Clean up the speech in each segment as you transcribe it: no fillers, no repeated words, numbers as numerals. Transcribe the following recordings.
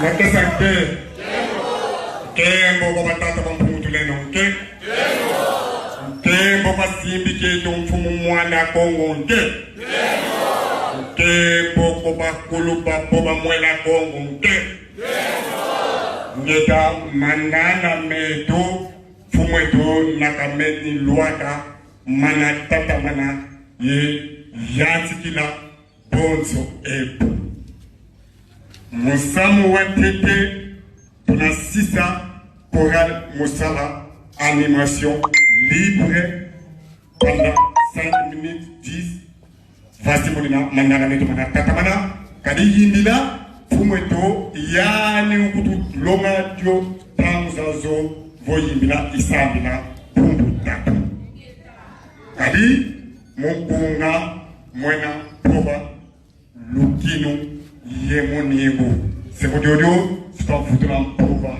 Nakesante. Kembo kwa batata mpumu tuleno nke. Kembo kwa simbi keto mfumu mwana Kongo nke. Kembo kwa bakulu baboba mwela Kongo nke. Ngeta manana meto fumweto nakameni luaka mana tata mana ye yantikila bonzo epo. Musamu watete tunasisa chorale Moussala animation libre pendant 5 minutes 10. Vasi mulina manana meto mana tata mana kadi yindila fumweto yani ukutu longa dio tanzazo voyimbila isambila pumbu tatu kadi mukunga mwena proba lukinu yemunibu sekojojo stop futula proba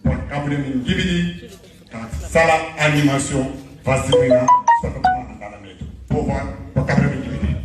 kwa kabule mingibili sala animation vasimina stop mandala meto proba kwa kabule mingibili.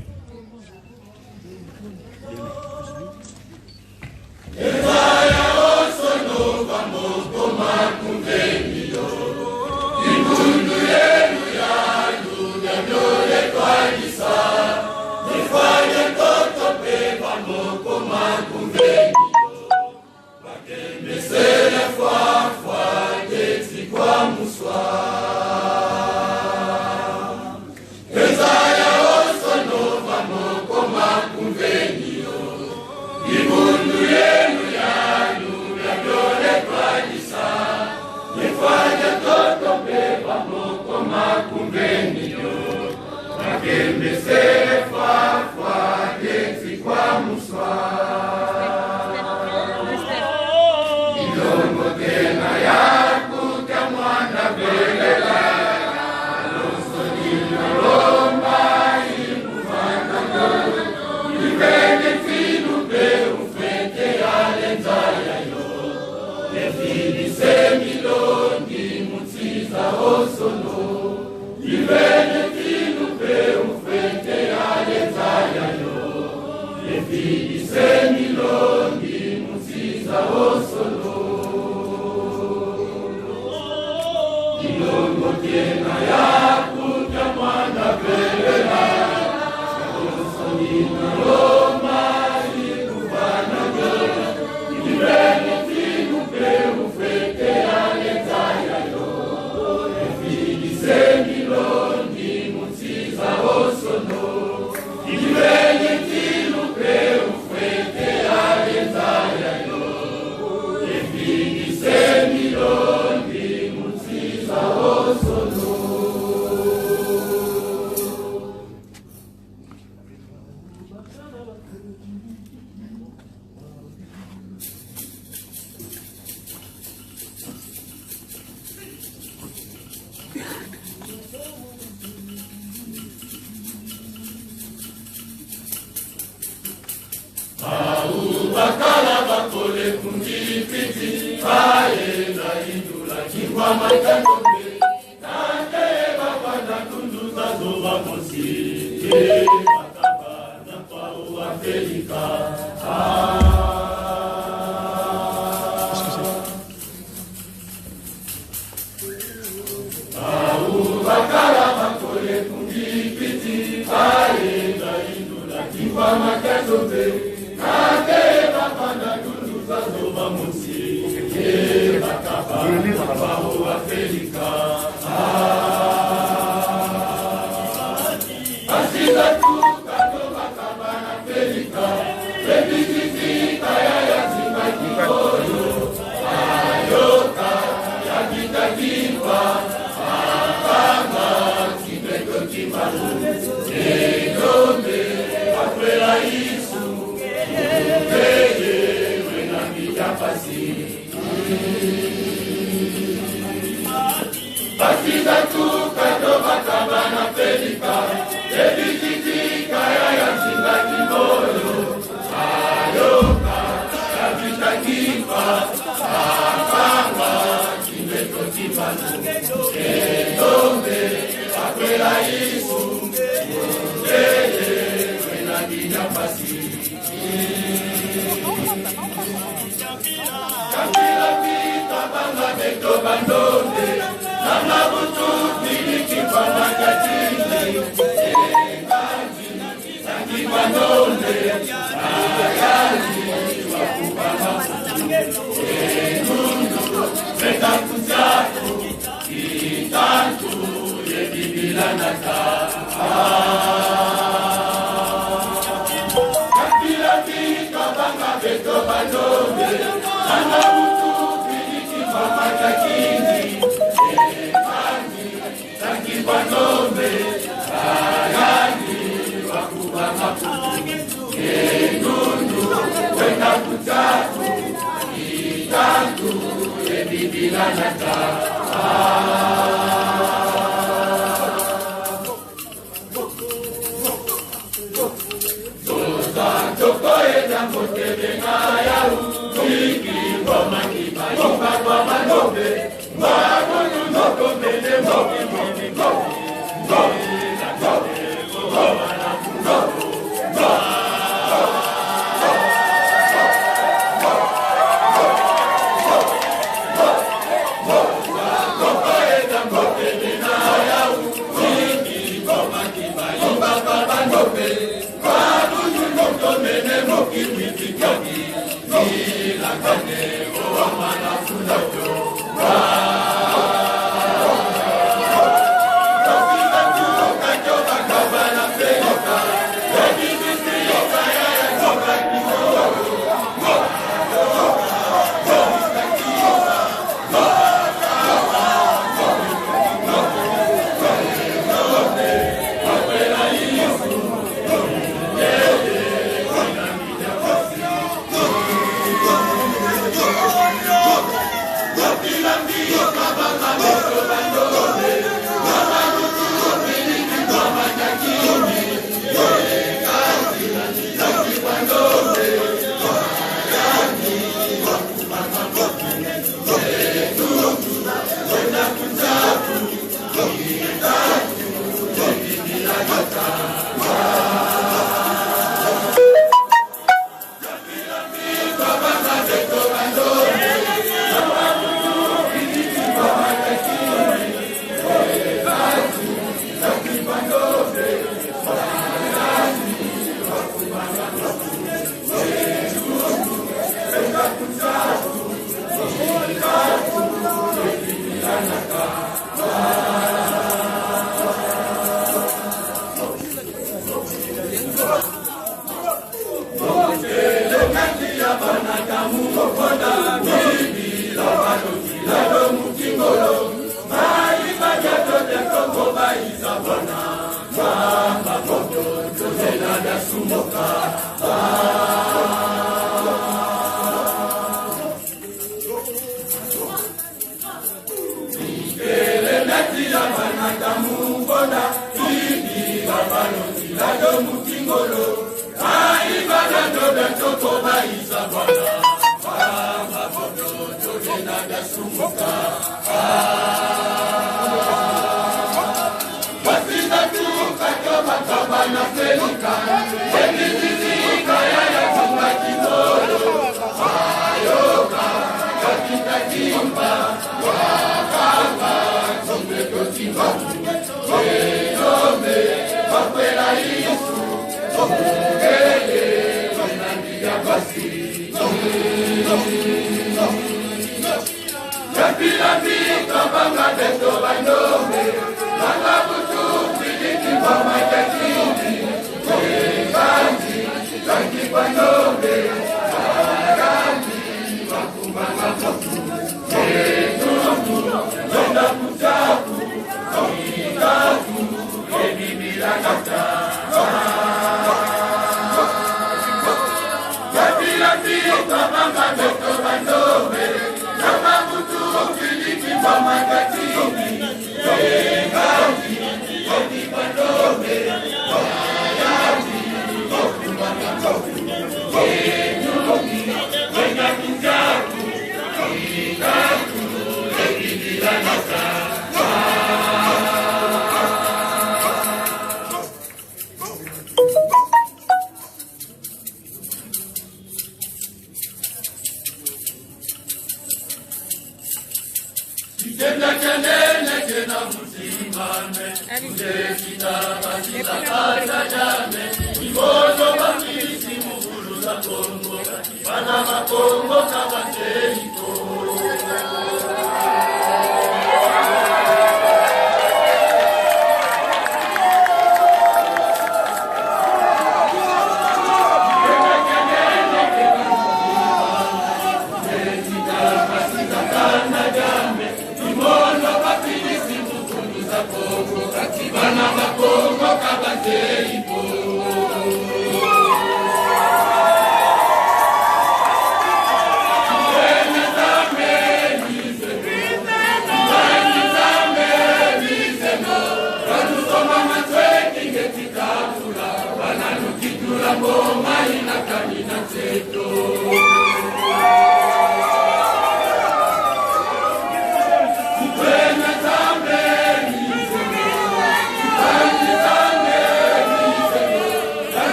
Batiza tu kato bakabana pelika, Bye.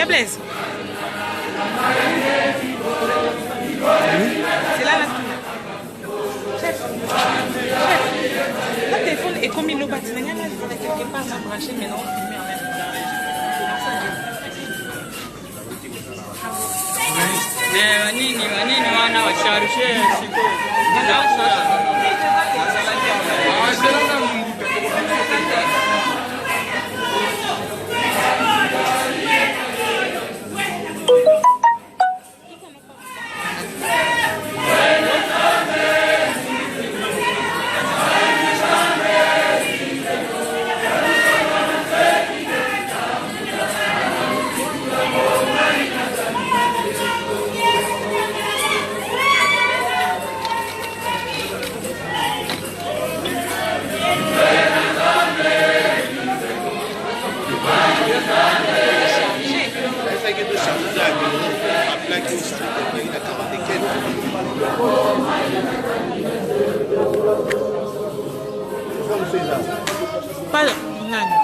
Blaise. C'est là la chef. Le téléphone est comme il le bâtit. Il y a quelque part à brancher, mais non. Nini wana washarishe siku. Pala, nani?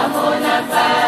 Amona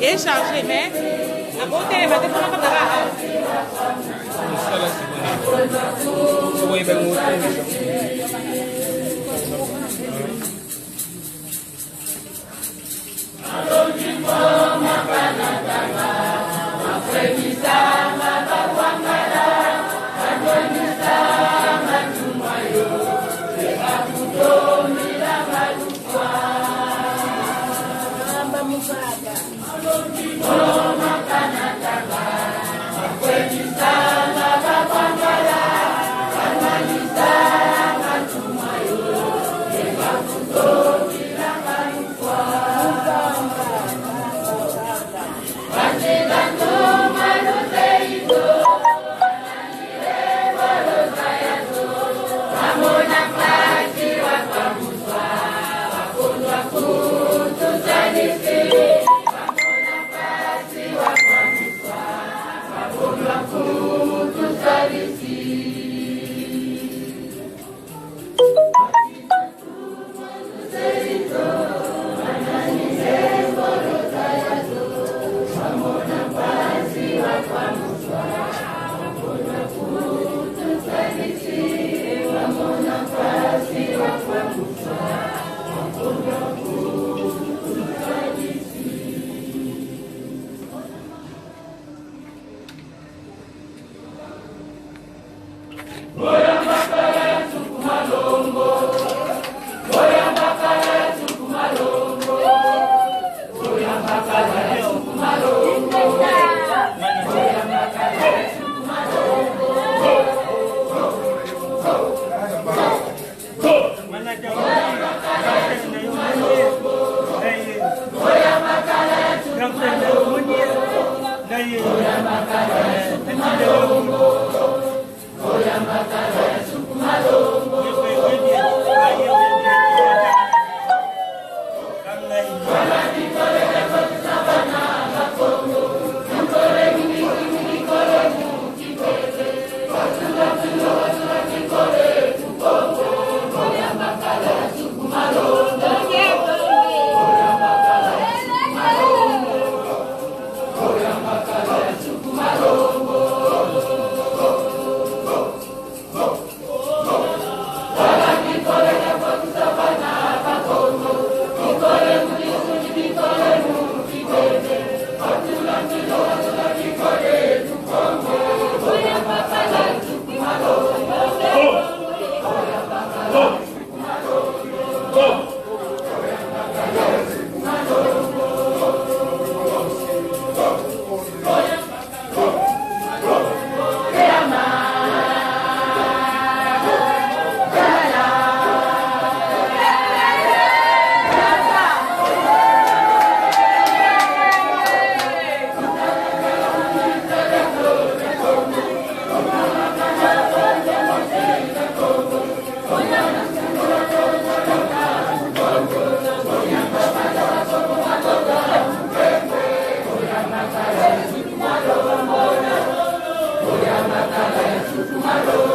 Et chargé, mais à côté, il va te prendre la Baba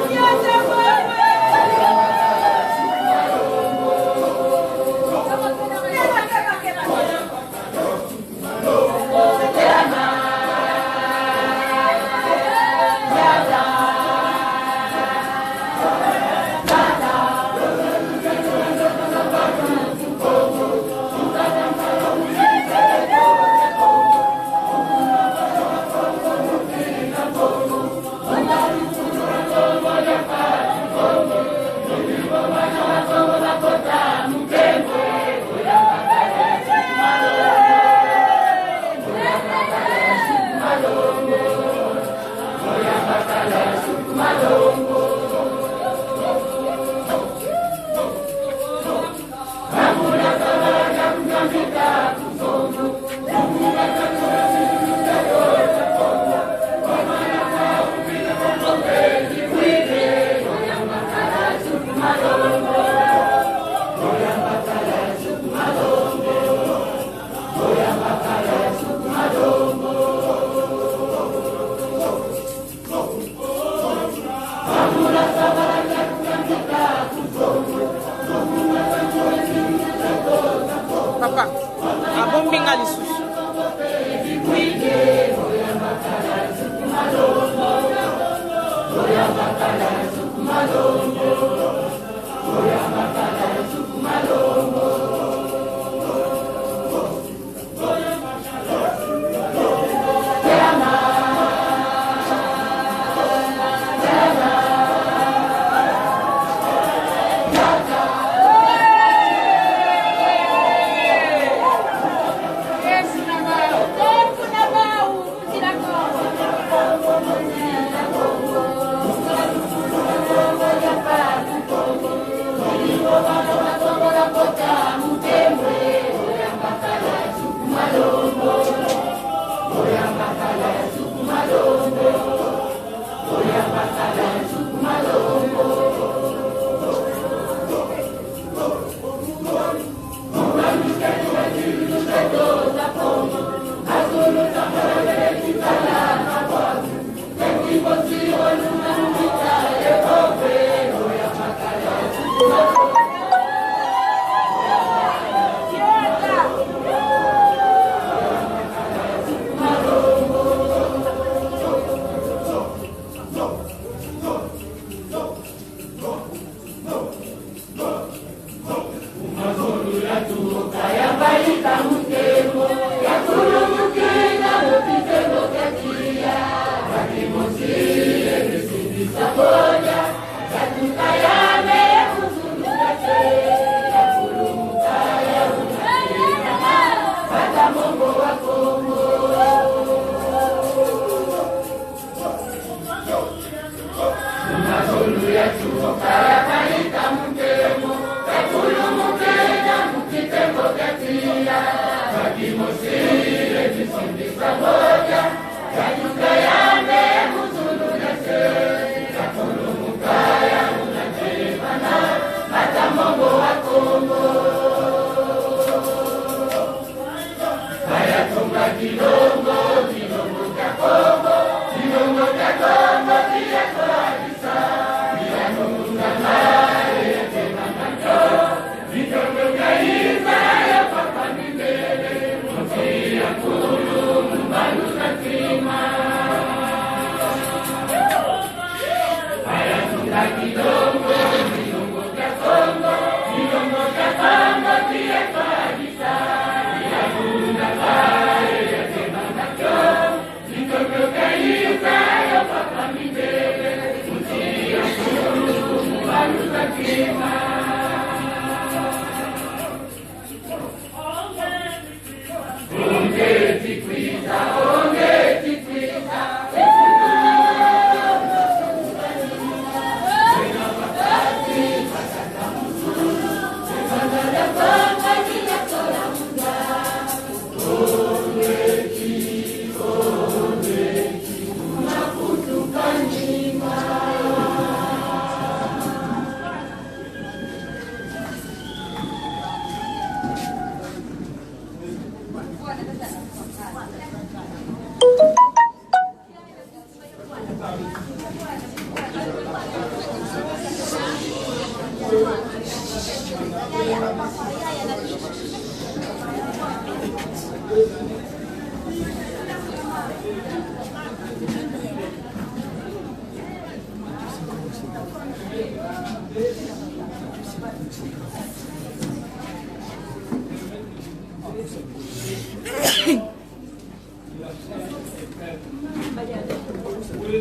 Le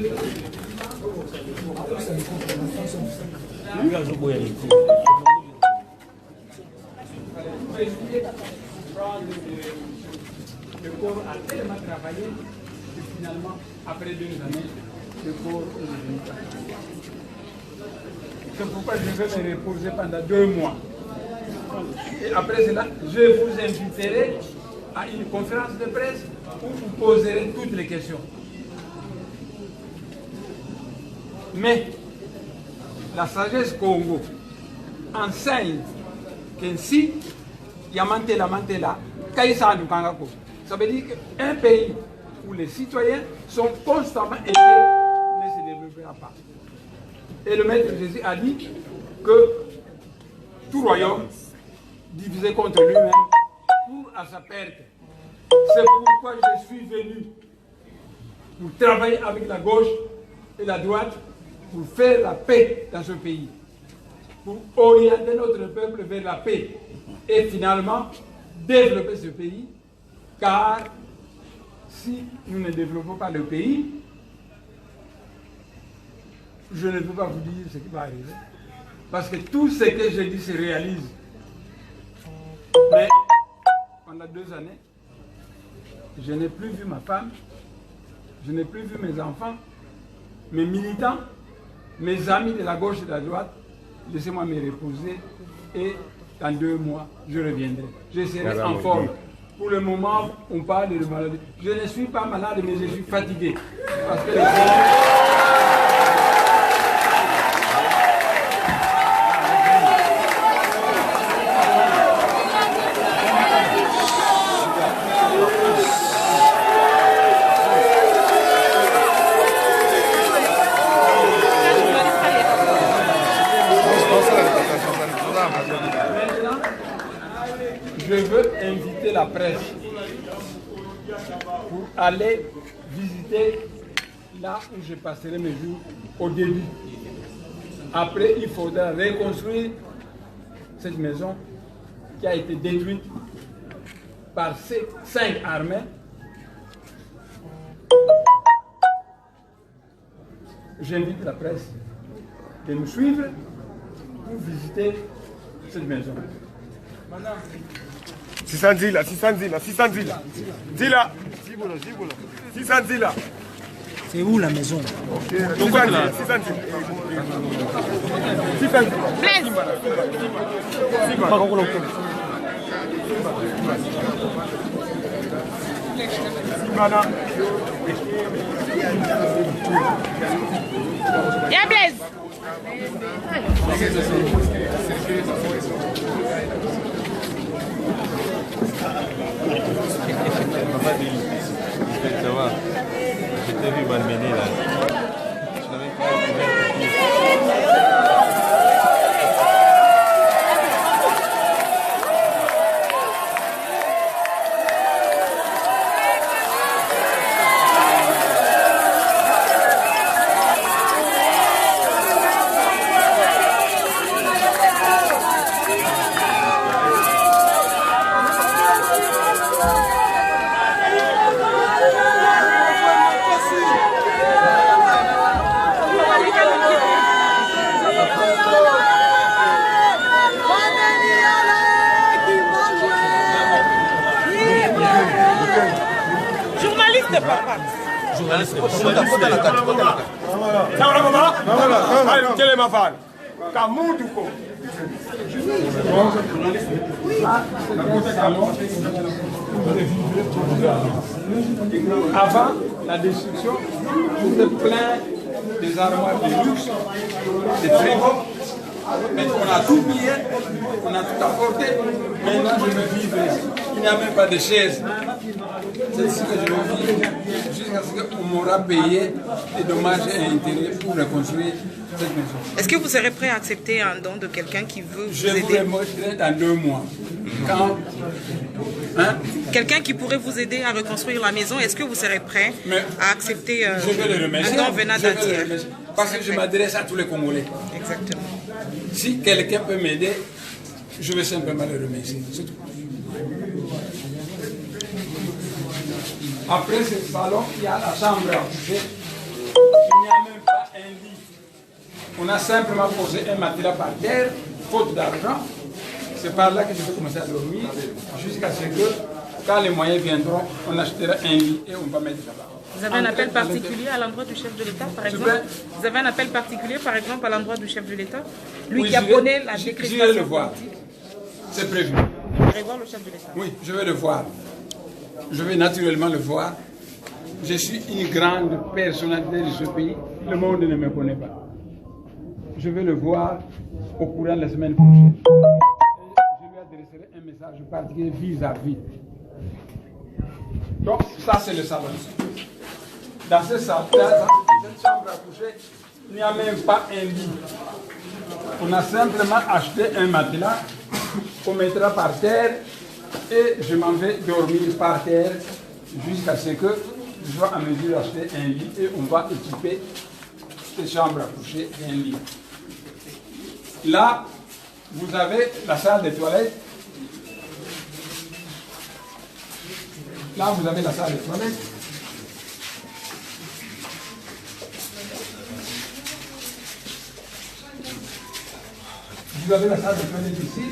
corps a tellement travaillé que finalement, après 2 années, le corps est devenu fatigué. C'est pourquoi je vais me reposer pendant 2 mois. Et après cela, je vous inviterai à une conférence de presse où vous poserez toutes les questions. Mais la sagesse Congo enseigne qu'ainsi, Yamantela, Kaïsa Nukangako. Ça veut dire qu'un pays où les citoyens sont constamment aidés ne se développera pas. Et le maître Jésus a dit que tout royaume divisé contre lui-même court à sa perte. C'est pourquoi je suis venu pour travailler avec la gauche et la droite pour faire la paix dans ce pays, pour orienter notre peuple vers la paix et finalement développer ce pays, car si nous ne développons pas le pays, je ne peux pas vous dire ce qui va arriver, parce que tout ce que je dis se réalise. Mais pendant 2 années, je n'ai plus vu ma femme, je n'ai plus vu mes enfants, mes militants, mes amis de la gauche et de la droite. Laissez-moi me reposer et dans 2 mois, je reviendrai. Je serai en forme. Pour le moment, on parle de maladie. Je ne suis pas malade, mais je suis fatigué. Parce que je veux inviter la presse pour aller visiter là où je passerai mes jours au début. Après, il faudra reconstruire cette maison qui a été détruite par ces 5 armées. J'invite la presse de nous suivre pour visiter cette maison. Madame. 600 zila. 600 zila. C'est où la maison? Okay. 600 zila. 600 zila. Yeah, Blaise. Ça va. Je t'ai vu malmener là. Je n'avais pas. Avant la destruction, c'était plein des armoires de luxe, des frigos. Mais on a tout pillé, on a tout apporté. Maintenant, je vais vivre ici. Il n'y a même pas de chaise. C'est ici que je vais vivre jusqu'à ce qu'on m'aura payé des dommages et intérêts pour reconstruire cette maison. Est-ce que vous serez prêt à accepter un don de quelqu'un qui veut vous Je vous aider? remontrerai dans 2 mois. Quand, Quelqu'un qui pourrait vous aider à reconstruire la maison, est-ce que vous serez prêt à accepter je vais le remercier. un don venant d'un tiers? Parce que je m'adresse à tous les Congolais. Exactement. Si quelqu'un peut m'aider, je vais simplement le remercier. C'est tout. Après ce salon, il y a la chambre à coucher un lit. On a simplement posé un matelas par terre, faute d'argent. C'est par là que je vais commencer à dormir, jusqu'à ce que, quand les moyens viendront, on achètera un lit et on va mettre là-bas. Vous avez un appel particulier à l'endroit du chef de l'État, par exemple? Vous avez un appel particulier, par exemple, à l'endroit du chef de l'État? Lui Oui, qui a prôné la j'irai décrétation le voir. politique. C'est prévu. Vous irez voir le chef de l'État? Oui, je vais le voir. Je vais naturellement le voir. Je suis une grande personnalité de ce pays. Le monde ne me connaît pas. Je vais le voir au courant de la semaine prochaine. Je lui adresserai un message particulier vis-à-vis. Donc, ça, c'est le salon. Dans ce salon, cette chambre à coucher, il n'y a même pas un lit. On a simplement acheté un matelas qu'on mettra par terre et je m'en vais dormir par terre jusqu'à ce que je sois en mesure d'acheter un lit et on va équiper cette chambre à coucher d'un lit. Là, vous avez la salle des toilettes. Là, vous avez la salle des toilettes. Vous avez la salle des toilettes ici.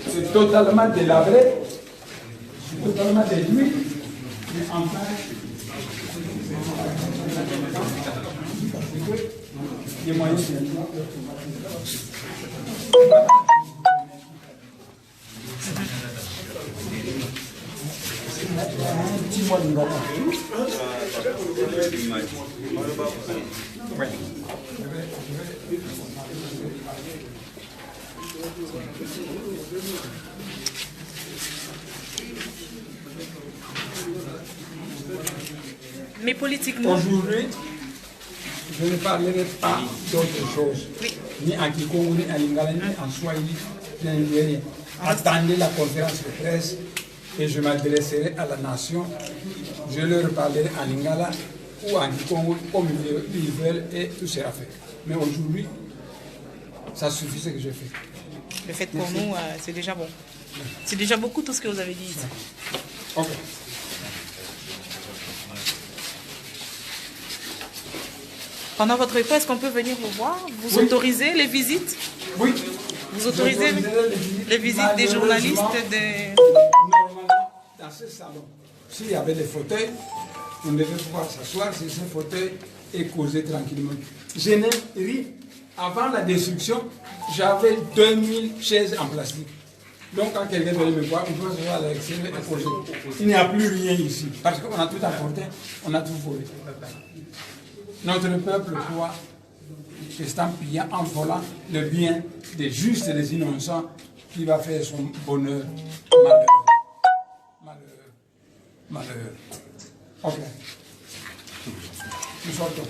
C'est totalement délabré. C'est totalement détruit. Mais enfin, les moyens de Mais politiquement... Aujourd'hui, je ne parlerai pas d'autre chose. Oui. Ni en Kikongo, ni en Lingala, ni en Swahili, ni en Ndouérien. Attendez la conférence de presse et je m'adresserai à la nation. Je leur parlerai en Lingala ou en Kikongo, comme ils veulent, et tout sera fait. Mais aujourd'hui, ça suffit ce que je fais. Le fait pour nous, c'est déjà bon. C'est déjà beaucoup tout ce que vous avez dit ici. Ok. Pendant votre époque, est-ce qu'on peut venir vous voir? Vous Oui. autorisez les visites? Oui. Vous autorisez les visites des journalistes? Normalement, dans ce salon, s'il y avait des fauteuils, on devait pouvoir s'asseoir sur ce fauteuil et causer tranquillement. Je n'ai ri. Avant la destruction, j'avais 2000 chaises en plastique. Donc quand quelqu'un venait me voir, on peut se voir à l'extérieur et causer. Il n'y a plus rien ici, parce qu'on a tout apporté, on a tout volé. Notre peuple croit qu'estampillant en volant le bien des justes et des innocents qui va faire son bonheur, malheur. Malheur. Malheur. Ok. Nous sortons.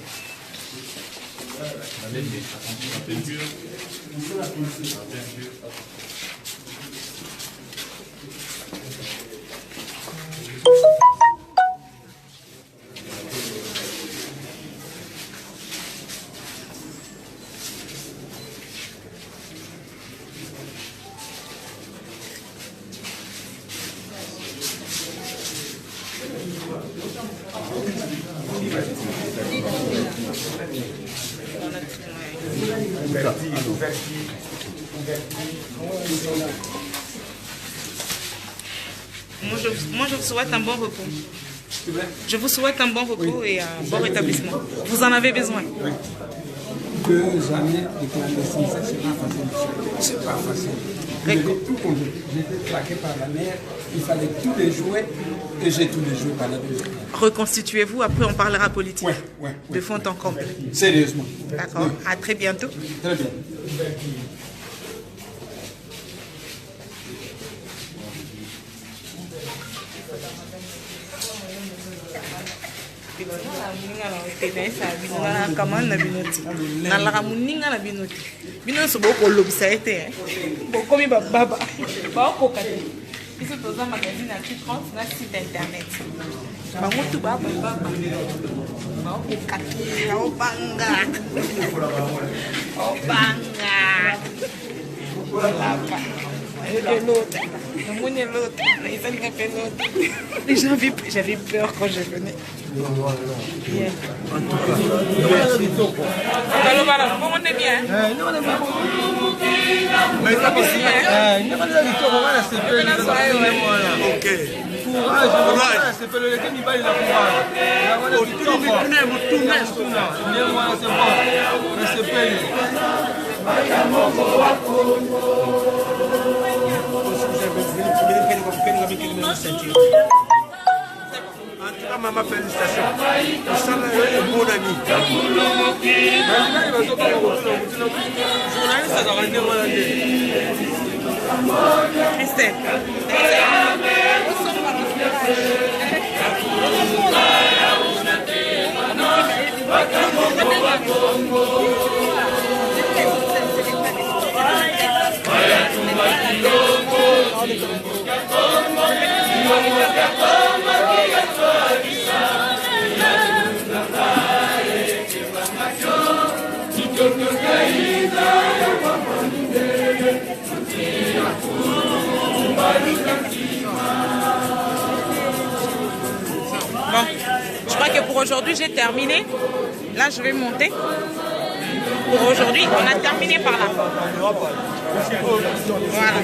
Moi, je vous souhaite un bon repos. Je vous souhaite un bon repos et un bon rétablissement. Vous en avez besoin. 2 années de clandestinité, c'est pas facile. C'est pas facile. J'avais tout compris. J'étais traqué par la mer, il fallait tous les jouer et j'ai tous les joués par la mer. Reconstituez-vous, après on parlera politique. Ouais, de fond en comble. Sérieusement. D'accord. À très bientôt. Très bien. nalaka moninga na bino te bino nyonso bokolobisa ye te bokomi bababa baokoka te biso toza magazine ya Q30 na site internet bango tu bababa baokoka te obanga obanga l'autre. Les gens j'avais peur quand je venais. Bien. En tout cas, merci beaucoup. On est bien. En tout cas, maman, félicitations. Ça, est bon ami. Christelle. Bon, je crois que pour aujourd'hui j'ai terminé. Là je vais monter. Pour aujourd'hui, on a terminé par là. Voilà.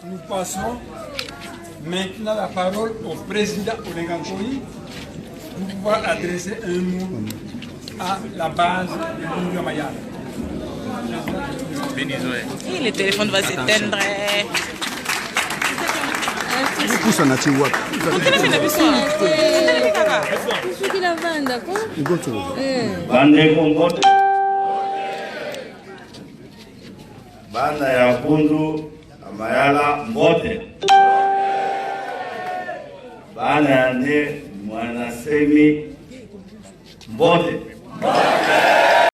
Nous passons maintenant la parole au président Olengankoyi pour pouvoir adresser un mot à la base de l'Union Mayala. Et le téléphone va s'éteindre. Banda ya Kundu Mayala Mbote. Bana ya Mwanasemi Mbote.